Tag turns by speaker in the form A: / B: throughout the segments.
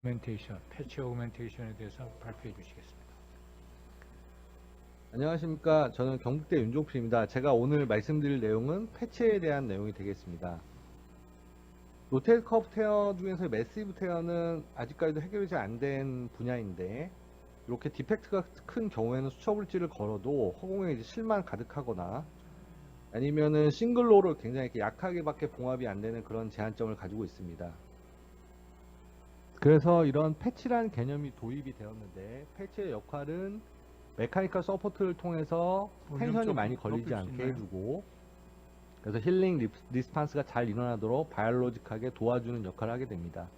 A: 패치 오그멘테이션에 대해서 발표해 주시겠습니다.
B: 안녕하십니까. 저는 경북대 윤종필입니다. 제가 오늘 말씀드릴 내용은 패치에 대한 내용이 되겠습니다. 로테일 커브 테어 중에서 매시브 테어는 아직까지도 해결이 잘 안 된 분야인데, 이렇게 디펙트가 큰 경우에는 수처브릿지를 걸어도 허공에 이제 실만 가득하거나 아니면은 싱글로를 굉장히 이렇게 약하게밖에 봉합이 안 되는 그런 제한점을 가지고 있습니다. 그래서 이런 패치라는 개념이 도입이 되었는데, 패치의 역할은 메카니컬 서포트를 통해서 텐션이 많이 걸리지 않게 해주고, 그래서 힐링 리스판스가 잘 일어나도록 바이올로직하게 도와주는 역할을 하게 됩니다.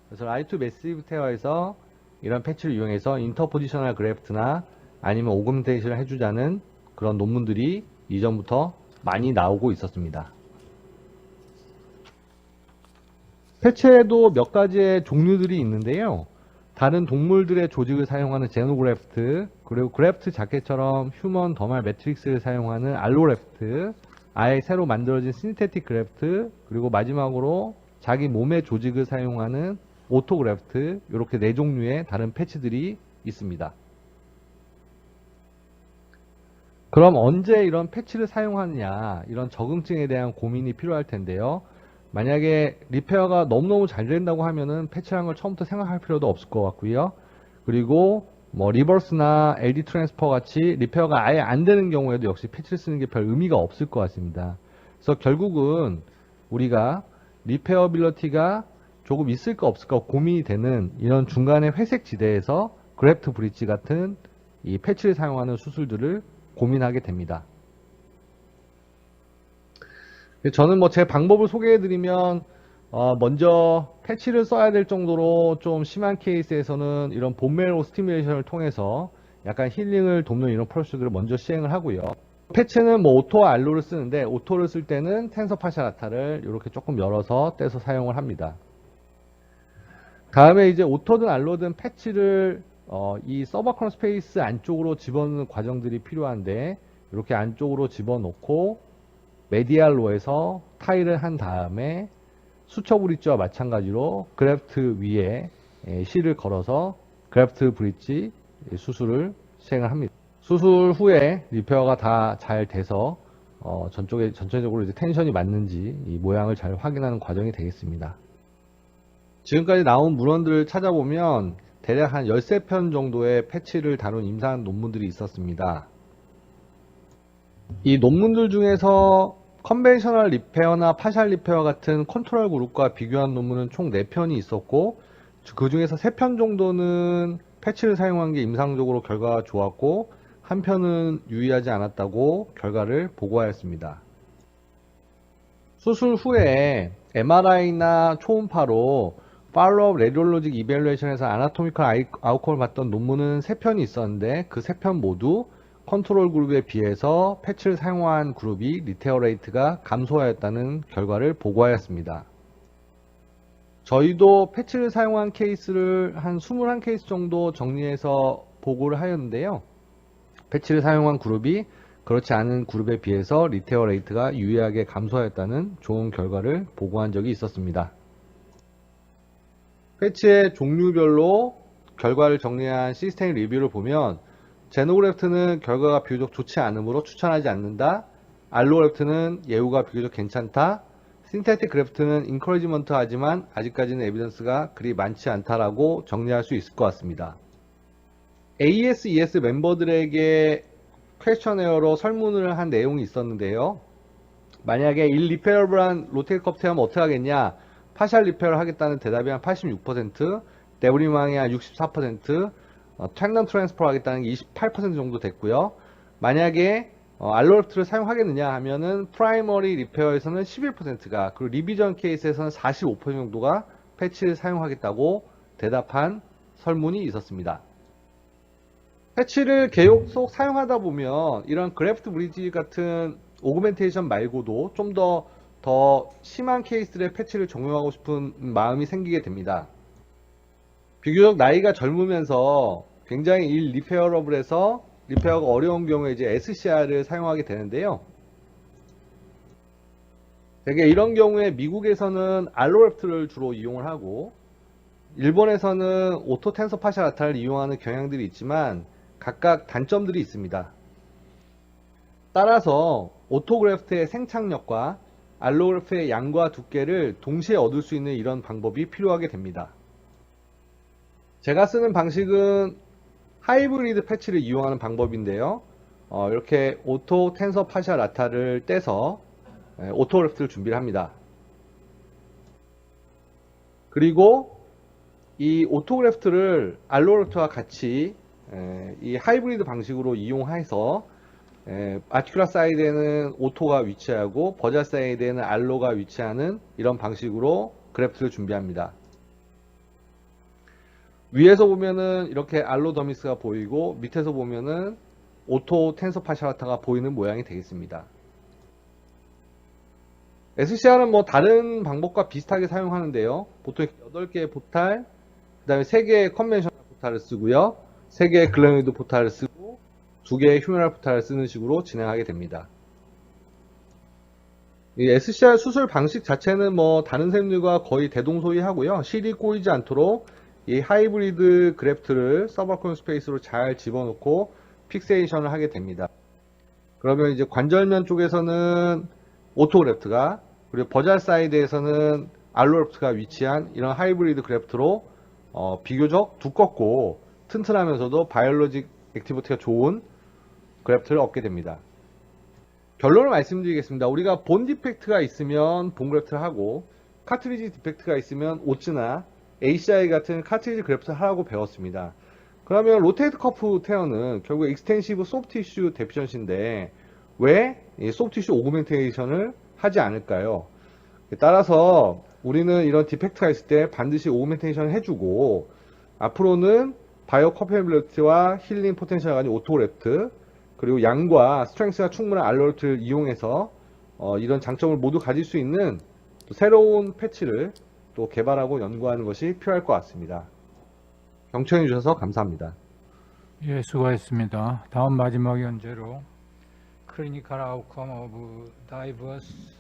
B: 그래서 라이트 매시브 테어에서 이런 패치를 이용해서 인터포지셔널 그래프트나 아니면 오그멘테이션을 해주자는 그런 논문들이 이전부터 많이 나오고 있었습니다. 패치에도 몇 가지의 종류들이 있는데요. 다른 동물들의 조직을 사용하는 제노그래프트, 그리고 그래프트 자켓처럼 휴먼 더말 매트릭스를 사용하는 알로그래프트, 아예 새로 만들어진 신테틱 그래프트, 그리고 마지막으로 자기 몸의 조직을 사용하는 오토그래프트, 이렇게 네 종류의 다른 패치들이 있습니다. 그럼 언제 이런 패치를 사용하느냐, 이런 적응증에 대한 고민이 필요할 텐데요. 만약에 리페어가 너무너무 잘 된다고 하면은 패치라는 걸 처음부터 생각할 필요도 없을 것 같고요. 그리고 뭐 리버스나 LD 트랜스퍼 같이 리페어가 아예 안 되는 경우에도 역시 패치를 쓰는 게 별 의미가 없을 것 같습니다. 그래서 결국은 우리가 리페어빌리티가 조금 있을까 없을까 고민이 되는 이런 중간의 회색 지대에서 그래프트 브릿지 같은 이 패치를 사용하는 수술들을 고민하게 됩니다. 저는 뭐 제 방법을 소개해드리면 먼저 패치를 써야 될 정도로 좀 심한 케이스에서는 이런 본메로 스티뮬레이션을 통해서 약간 힐링을 돕는 이런 프로세스들을 먼저 시행을 하고요. 패치는 뭐 오토와 알로를 쓰는데, 오토를 쓸 때는 텐서 파샤라타를 이렇게 조금 열어서 떼서 사용을 합니다. 다음에 이제 오토든 알로든 패치를 이 서버컨 스페이스 안쪽으로 집어넣는 과정들이 필요한데, 이렇게 안쪽으로 집어넣고 메디알로에서 타일을 한 다음에 수처 브릿지와 마찬가지로 그래프트 위에 실을 걸어서 그래프트 브릿지 수술을 시행을 합니다. 수술 후에 리페어가 다 잘 돼서 전체적으로 이제 텐션이 맞는지 이 모양을 잘 확인하는 과정이 되겠습니다. 지금까지 나온 문헌들을 찾아보면 대략 한 13편 정도의 패치를 다룬 임상 논문들이 있었습니다. 이 논문들 중에서 컨벤셔널 리페어나 파샬 리페어 같은 컨트롤 그룹과 비교한 논문은 총 4편이 있었고, 그 중에서 3편 정도는 패치를 사용한 게 임상적으로 결과가 좋았고, 한 편은 유의하지 않았다고 결과를 보고하였습니다. 수술 후에 MRI나 초음파로 팔로업 레디올로직 이벨루에이션에서 아나토미컬 아웃컴을 봤던 논문은 3편이 있었는데, 그 3편 모두 컨트롤 그룹에 비해서 패치를 사용한 그룹이 리테어 레이트가 감소하였다는 결과를 보고하였습니다. 저희도 패치를 사용한 케이스를 한 21케이스 정도 정리해서 보고를 하였는데요. 패치를 사용한 그룹이 그렇지 않은 그룹에 비해서 리테어 레이트가 유의하게 감소하였다는 좋은 결과를 보고한 적이 있었습니다. 패치의 종류별로 결과를 정리한 시스템 리뷰를 보면, 제노그래프트는 결과가 비교적 좋지 않으므로 추천하지 않는다. 알로그래프트는 예후가 비교적 괜찮다. 신테틱 그래프트는 인커리지먼트 하지만 아직까지는 에비던스가 그리 많지 않다라고 정리할 수 있을 것 같습니다. AES, ES 멤버들에게 퀘스천에어로 설문을 한 내용이 있었는데요. 만약에 일리페어블한 로테일 컵 테어면 어떻게 하겠냐? 파샬 리페어를 하겠다는 대답이 한 86%, 데브리망이 한 64%, 탱넌 트랜스퍼를 하겠다는 게 28% 정도 됐고요. 만약에 알로랩트를 사용하겠느냐 하면은 프라이머리 리페어에서는 11%가, 그리고 리비전 케이스에서는 45% 정도가 패치를 사용하겠다고 대답한 설문이 있었습니다. 패치를 계속 사용하다 보면 이런 그래프트 브리지 같은 오그멘테이션 말고도 좀 더 심한 케이스들의 패치를 적용하고 싶은 마음이 생기게 됩니다. 비교적 나이가 젊으면서 굉장히 리페어러블해서 리페어가 어려운 경우에 이제 SCR을 사용하게 되는데요. 되게 이런 경우에 미국에서는 알로랩트를 주로 이용을 하고, 일본에서는 오토 텐서 파샬 라타를 이용하는 경향들이 있지만 각각 단점들이 있습니다. 따라서 오토그래프트의 생착력과 알로그래프트의 양과 두께를 동시에 얻을 수 있는 이런 방법이 필요하게 됩니다. 제가 쓰는 방식은 하이브리드 패치를 이용하는 방법인데요. 이렇게 오토 텐서 파샬 라타를 떼서 오토그래프트를 준비를 합니다. 그리고 이 오토그래프트를 알로그래프트와 같이 이 하이브리드 방식으로 이용해서 아티큘라 사이드에는 오토가 위치하고 버자 사이드에는 알로가 위치하는 이런 방식으로 그래프트를 준비합니다. 위에서 보면은 이렇게 알로 더미스가 보이고 밑에서 보면은 오토 텐서 파샬라타가 보이는 모양이 되겠습니다. SCR은 뭐 다른 방법과 비슷하게 사용하는데요. 보통 8개의 포탈, 그 다음에 3개의 컨벤셔널 포탈을 쓰고요. 3개의 글래노이드 포탈을 쓰고 2개의 휴메랄 포탈을 쓰는 식으로 진행하게 됩니다. 이 SCR 수술 방식 자체는 뭐 다른 셈들과 거의 대동소이하고요. 실이 꼬이지 않도록 이 하이브리드 그래프트를 서버콘 스페이스로 잘 집어넣고 픽세이션을 하게 됩니다. 그러면 이제 관절면 쪽에서는 오토그래프트가, 그리고 버잘 사이드에서는 알로그래프트가 위치한 이런 하이브리드 그래프트로 비교적 두껍고 튼튼하면서도 바이올로직 액티비티가 좋은 그래프트를 얻게 됩니다. 결론을 말씀드리겠습니다. 우리가 본 디펙트가 있으면 본 그래프트를 하고, 카트리지 디펙트가 있으면 오츠나 ACI 같은 카트리지 그래프트를 하라고 배웠습니다. 그러면 로테이트 커프 테어는 결국 익스텐시브 소프티슈 데피션시인데 왜 소프티슈 오그멘테이션을 하지 않을까요? 따라서 우리는 이런 디펙트가 있을 때 반드시 오그멘테이션을 해주고, 앞으로는 바이오 커피빌리티와 힐링 포텐셜이 가진 오토그래프트, 그리고 양과 스트렝스가 충분한 알로그래프트를 이용해서 이런 장점을 모두 가질 수 있는 또 새로운 패치를 또 개발하고 연구하는 것이 필요할 것 같습니다. 경청해 주셔서 감사합니다.
A: 예, 수고했습니다. 다음 마지막 연재로 클리니컬 아웃컴 오브 다이버스